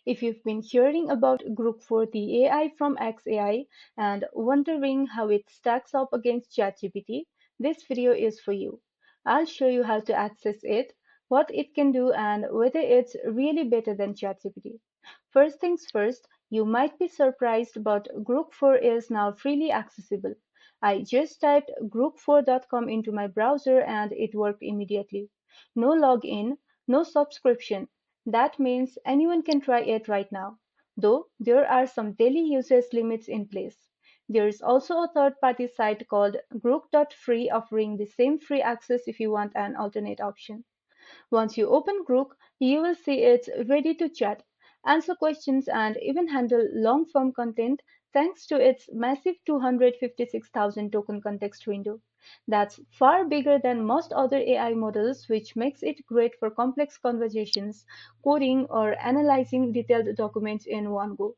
If you've been hearing about Grok for the AI from XAI and wondering how it stacks up against ChatGPT, this video is for you. I'll show you how to access it, what it can do, and whether it's really better than ChatGPT. First things first, you might be surprised, but Grok 4 is now freely accessible. I just typed grok4.com into my browser and it worked immediately. No login, no subscription. That means anyone can try it right now, though there are some daily usage limits in place. There is also a third-party site called Grok.free offering the same free access if you want an alternate option. Once you open Grok, you will see it's ready to chat, answer questions, and even handle long form content thanks to its massive 256,000 token context window. That's far bigger than most other AI models, which makes it great for complex conversations, coding, or analyzing detailed documents in one go.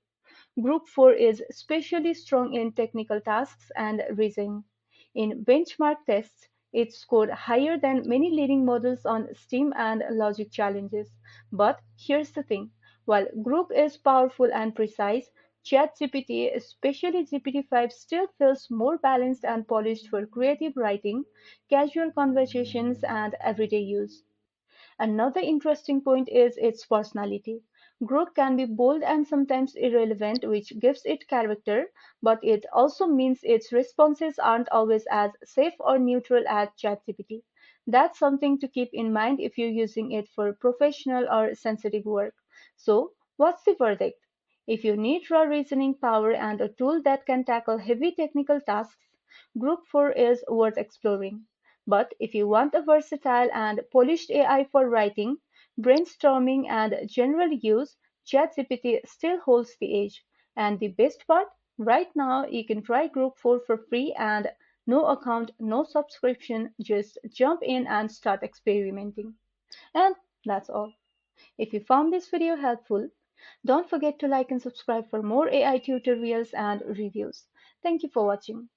Group 4 is especially strong in technical tasks and reasoning. In benchmark tests, it scored higher than many leading models on STEAM and logic challenges. But here's the thing, while Group is powerful and precise, ChatGPT, especially GPT-5, still feels more balanced and polished for creative writing, casual conversations, and everyday use. Another interesting point is its personality. Growth can be bold and sometimes irrelevant, which gives it character, but it also means its responses aren't always as safe or neutral as ChatGPT. That's something to keep in mind if you're using it for professional or sensitive work. So, what's the verdict? If you need raw reasoning power and a tool that can tackle heavy technical tasks, Group 4 is worth exploring. But if you want a versatile and polished AI for writing, brainstorming, and general use, ChatGPT still holds the edge. And the best part, right now you can try Group 4 for free and no account, no subscription, just jump in and start experimenting. And that's all. If you found this video helpful, don't forget to like and subscribe for more AI tutorials and reviews. Thank you for watching.